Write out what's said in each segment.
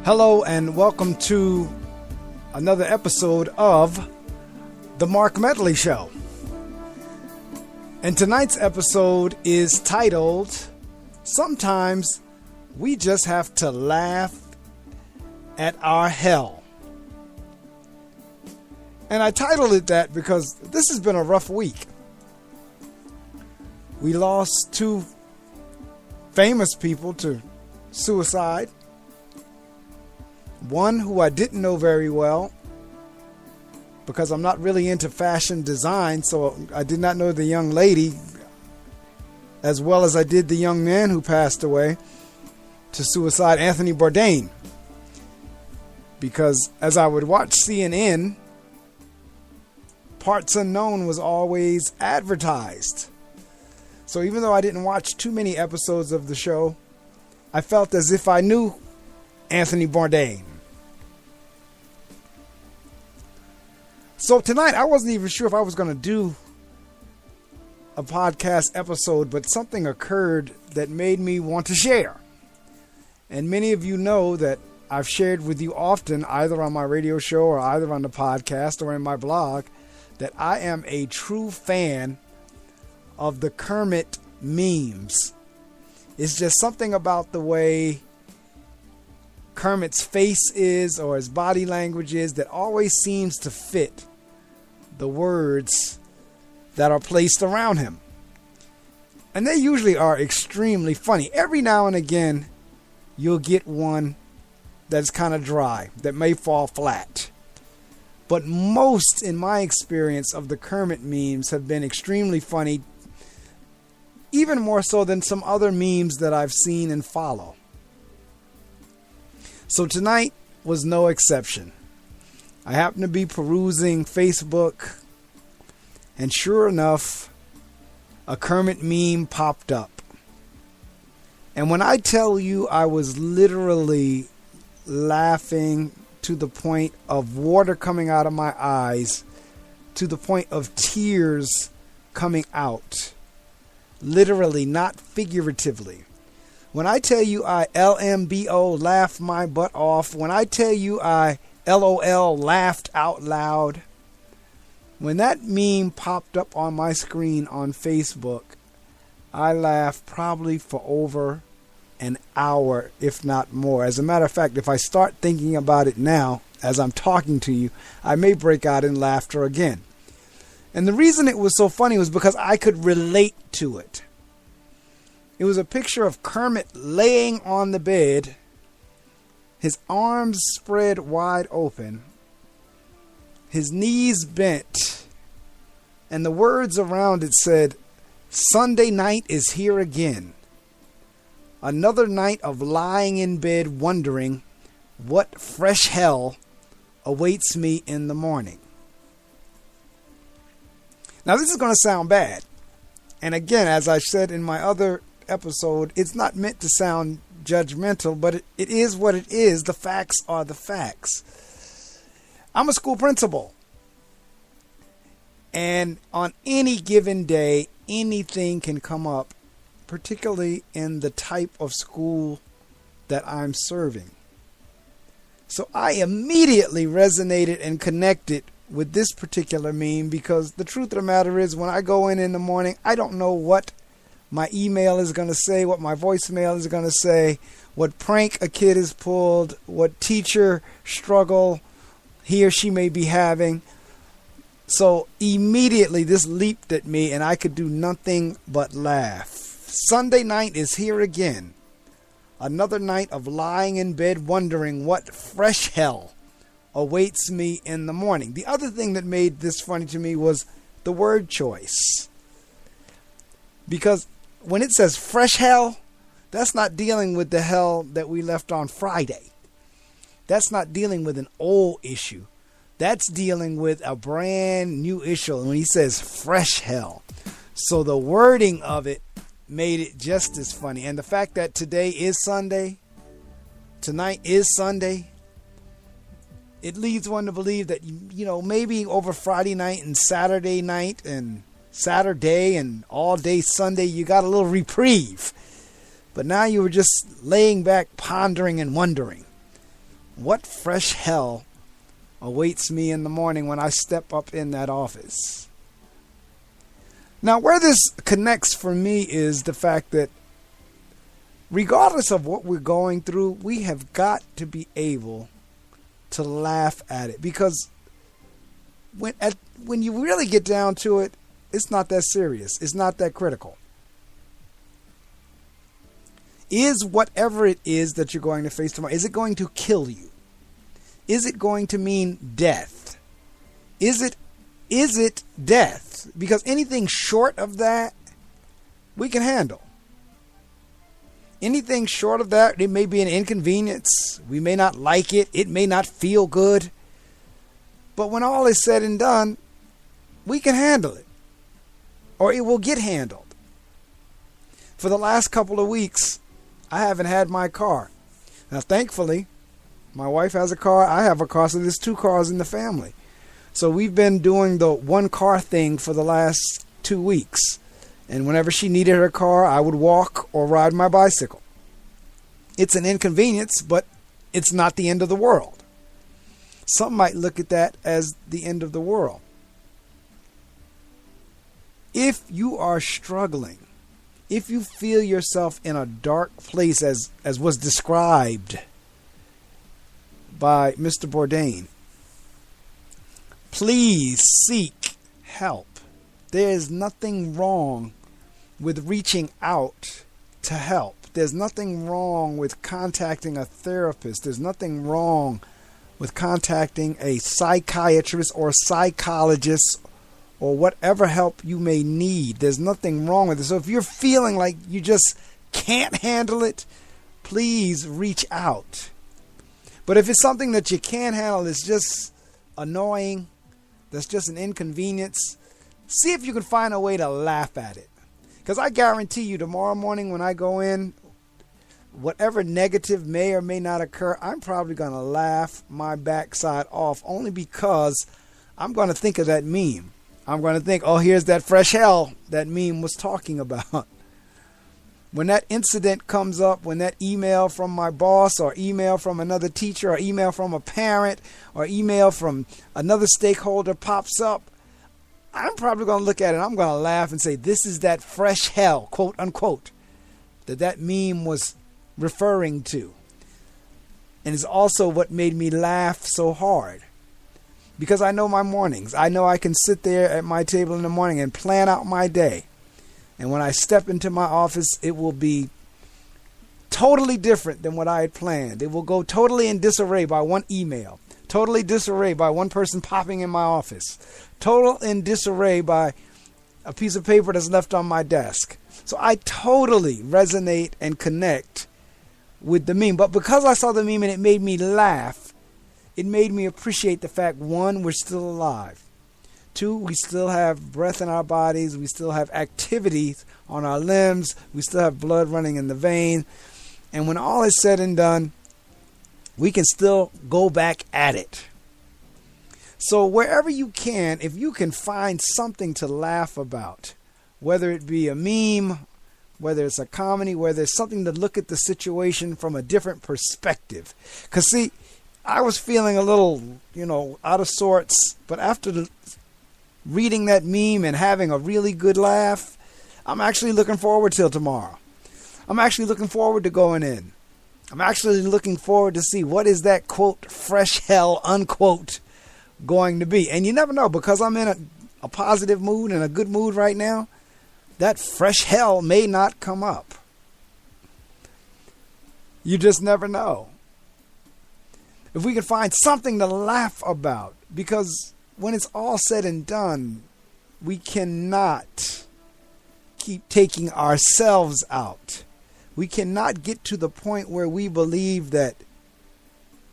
Hello and welcome to another episode of The Mark Medley Show. And tonight's episode is titled, Sometimes We Just Have to Laugh at Our Hell. And I titled it that because this has been a rough week. We lost two famous people to suicide. One who I didn't know very well because I'm not really into fashion design, so I did not know the young lady as well as I did the young man who passed away to suicide, Anthony Bourdain. Because as I would watch CNN, Parts Unknown was always advertised. So even though I didn't watch too many episodes of the show, I felt as if I knew Anthony Bourdain. So tonight, I wasn't even sure if I was going to do a podcast episode, but something occurred that made me want to share. And many of you know that I've shared with you often, either on my radio show or either on the podcast or in my blog, that I am a true fan of the Kermit memes. It's just something about the way Kermit's face is or his body language is that always seems to fit the words that are placed around him. And they usually are extremely funny. Every now and again, you'll get one that's kind of dry, that may fall flat. But most, in my experience, of the Kermit memes have been extremely funny, even more so than some other memes that I've seen and follow. So tonight was no exception. I happened to be perusing Facebook, and sure enough, a Kermit meme popped up. And when I tell you I was literally laughing to the point of water coming out of my eyes, to the point of tears coming out, literally, not figuratively. When I tell you I LMBO, laughed my butt off, when I tell you I LOL, laughed out loud, when that meme popped up on my screen on Facebook, I laughed probably for over an hour, if not more. As a matter of fact, if I start thinking about it now, as I'm talking to you, I may break out in laughter again. And the reason it was so funny was because I could relate to it. It was a picture of Kermit laying on the bed, his arms spread wide open, his knees bent, and the words around it said, "Sunday night is here again. Another night of lying in bed wondering what fresh hell awaits me in the morning." Now this is going to sound bad. And again, as I said in my other episode, it's not meant to sound judgmental, but it is what it is. The facts are the facts. I'm a school principal. And on any given day, anything can come up, particularly in the type of school that I'm serving. So I immediately resonated and connected with this particular meme because the truth of the matter is when I go in the morning, I don't know what my email is going to say, what my voicemail is going to say, what prank a kid has pulled, what teacher struggle he or she may be having. So immediately this leaped at me and I could do nothing but laugh. Sunday night is here again. Another night of lying in bed wondering what fresh hell awaits me in the morning. The other thing that made this funny to me was the word choice. Because when it says fresh hell, that's not dealing with the hell that we left on Friday. That's not dealing with an old issue. That's dealing with a brand new issue when he says fresh hell. So the wording of it made it just as funny. And the fact that today is Sunday, tonight is Sunday, it leads one to believe that, you know, maybe over Friday night and Saturday night and Saturday and all day Sunday, you got a little reprieve. But now you were just laying back, pondering and wondering what fresh hell awaits me in the morning when I step up in that office? Now, where this connects for me is the fact that regardless of what we're going through, we have got to be able to laugh at it, because when you really get down to it, it's not that serious. It's not that critical. Is whatever it is that you're going to face tomorrow, is it going to kill you? Is it going to mean death? Is it death? Because anything short of that, we can handle. Anything short of that, it may be an inconvenience. We may not like it. It may not feel good. But when all is said and done, we can handle it. Or it will get handled. For the last couple of weeks, I haven't had my car. Now, thankfully, my wife has a car. I have a car, so there's 2 cars in the family. So we've been doing the 1 car thing for the last 2 weeks. And whenever she needed her car, I would walk or ride my bicycle. It's an inconvenience, but it's not the end of the world. Some might look at that as the end of the world. If you are struggling, if you feel yourself in a dark place as was described by Mr. Bourdain, please seek help. There is nothing wrong with reaching out to help. There's nothing wrong with contacting a therapist. There's nothing wrong with contacting a psychiatrist or psychologist or whatever help you may need. There's nothing wrong with it. So if you're feeling like you just can't handle it, please reach out. But if it's something that you can't handle, it's just annoying, that's just an inconvenience, see if you can find a way to laugh at it. Because I guarantee you tomorrow morning when I go in, whatever negative may or may not occur, I'm probably going to laugh my backside off, only because I'm going to think of that meme. I'm going to think, oh, here's that fresh hell that meme was talking about. When that incident comes up, when that email from my boss or email from another teacher or email from a parent or email from another stakeholder pops up, I'm probably going to look at it and I'm going to laugh and say, this is that fresh hell, quote unquote, that meme was referring to. And it's also what made me laugh so hard. Because I know my mornings. I know I can sit there at my table in the morning and plan out my day. And when I step into my office, it will be totally different than what I had planned. It will go totally in disarray by one email. Totally disarray by one person popping in my office. Total in disarray by a piece of paper that's left on my desk. So I totally resonate and connect with the meme. But because I saw the meme and it made me laugh, it made me appreciate the fact, 1, we're still alive. 2, we still have breath in our bodies. We still have activities on our limbs. We still have blood running in the vein. And when all is said and done, we can still go back at it. So wherever you can, if you can find something to laugh about, whether it be a meme, whether it's a comedy, whether it's something to look at the situation from a different perspective. Because see, I was feeling a little, out of sorts. But after reading that meme and having a really good laugh, I'm actually looking forward till tomorrow. I'm actually looking forward to going in. I'm actually looking forward to see what is that, quote, fresh hell, unquote, going to be. And you never know, because I'm in a positive mood and a good mood right now, that fresh hell may not come up. You just never know. If we can find something to laugh about, because when it's all said and done, we cannot keep taking ourselves out. We cannot get to the point where we believe that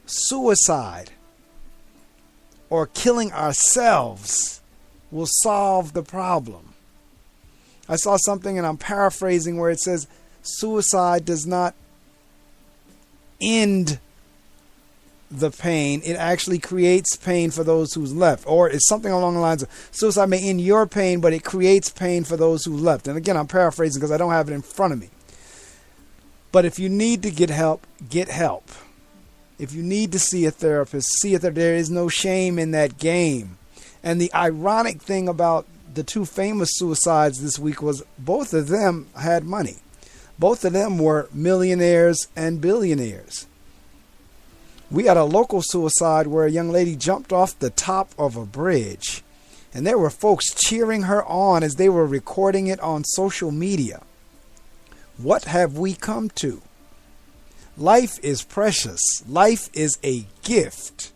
suicide or killing ourselves will solve the problem. I saw something, and I'm paraphrasing, where it says suicide does not end the pain. It actually creates pain for those who's left. Or it's something along the lines of suicide may end your pain, but it creates pain for those who left. And again, I'm paraphrasing because I don't have it in front of me. But if you need to get help, get help. If you need to see a therapist, see a therapist. There is no shame in that game. And the ironic thing about the two famous suicides this week was both of them had money. Both of them were millionaires and billionaires. We had a local suicide where a young lady jumped off the top of a bridge, and there were folks cheering her on as they were recording it on social media. What have we come to? Life is precious. Life is a gift.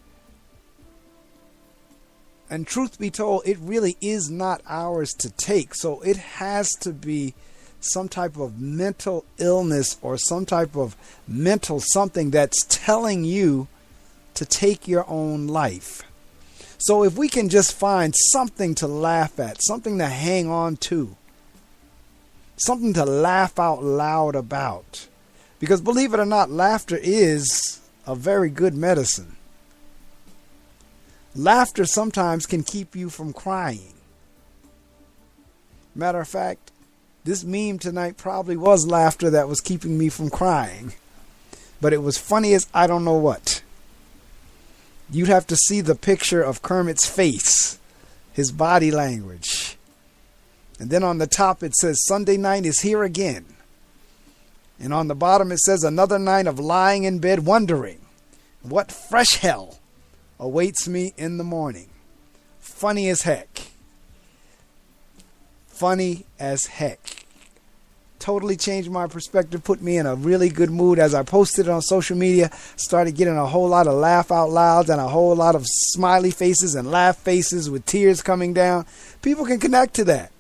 And truth be told, it really is not ours to take. So it has to be some type of mental illness or some type of mental something that's telling you to take your own life. So if we can just find something to laugh at, something to hang on to, something to laugh out loud about. Because believe it or not, laughter is a very good medicine. Laughter sometimes can keep you from crying. Matter of fact, this meme tonight probably was laughter that was keeping me from crying. But it was funny as I don't know what. You'd have to see the picture of Kermit's face, his body language. And then on the top it says, Sunday night is here again. And on the bottom it says, another night of lying in bed wondering what fresh hell awaits me in the morning. Funny as heck. Funny as heck. Totally changed my perspective, put me in a really good mood as I posted it on social media. Started getting a whole lot of laugh out louds and a whole lot of smiley faces and laugh faces with tears coming down. People can connect to that.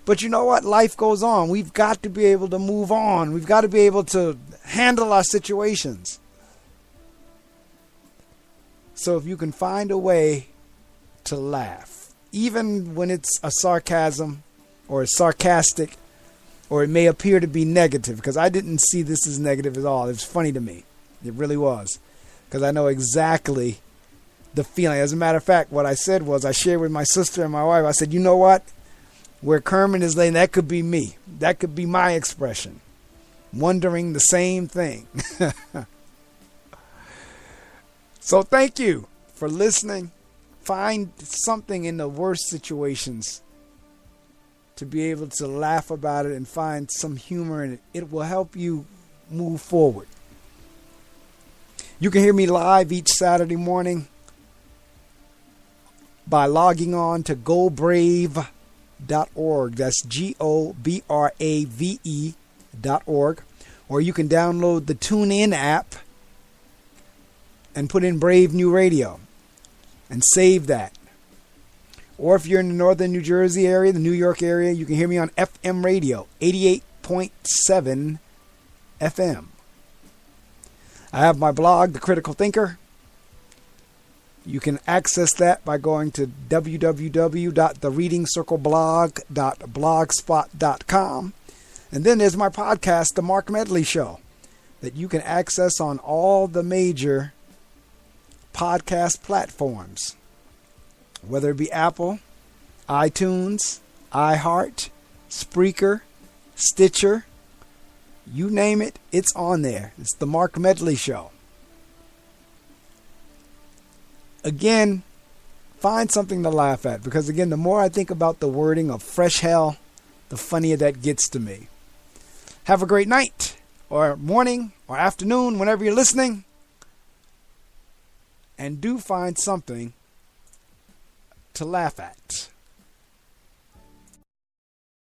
But you know what? Life goes on. We've got to be able to move on. We've got to be able to handle our situations. So if you can find a way to laugh, even when it's a sarcasm or it's sarcastic, or it may appear to be negative, because I didn't see this as negative at all. It was funny to me. It really was. Because I know exactly the feeling. As a matter of fact, what I said was, I shared with my sister and my wife, I said, you know what? Where Kermit is laying, that could be me. That could be my expression. Wondering the same thing. So thank you for listening. Find something in the worst situations to be able to laugh about it and find some humor in it. It will help you move forward. You can hear me live each Saturday morning by logging on to GoBrave.org. That's GOBRAVE.org. Or you can download the TuneIn app and put in Brave New Radio and save that. Or if you're in the northern New Jersey area, the New York area, you can hear me on FM radio, 88.7 FM. I have my blog, The Critical Thinker. You can access that by going to www.thereadingcircleblog.blogspot.com. And then there's my podcast, The Mark Medley Show, that you can access on all the major podcast platforms, whether it be Apple, iTunes, iHeart, Spreaker, Stitcher, you name it, it's on there. It's the Mark Medley Show. Again, find something to laugh at, because again, the more I think about the wording of fresh hell, the funnier that gets to me. Have a great night, or morning, or afternoon, whenever you're listening. And do find something to laugh at.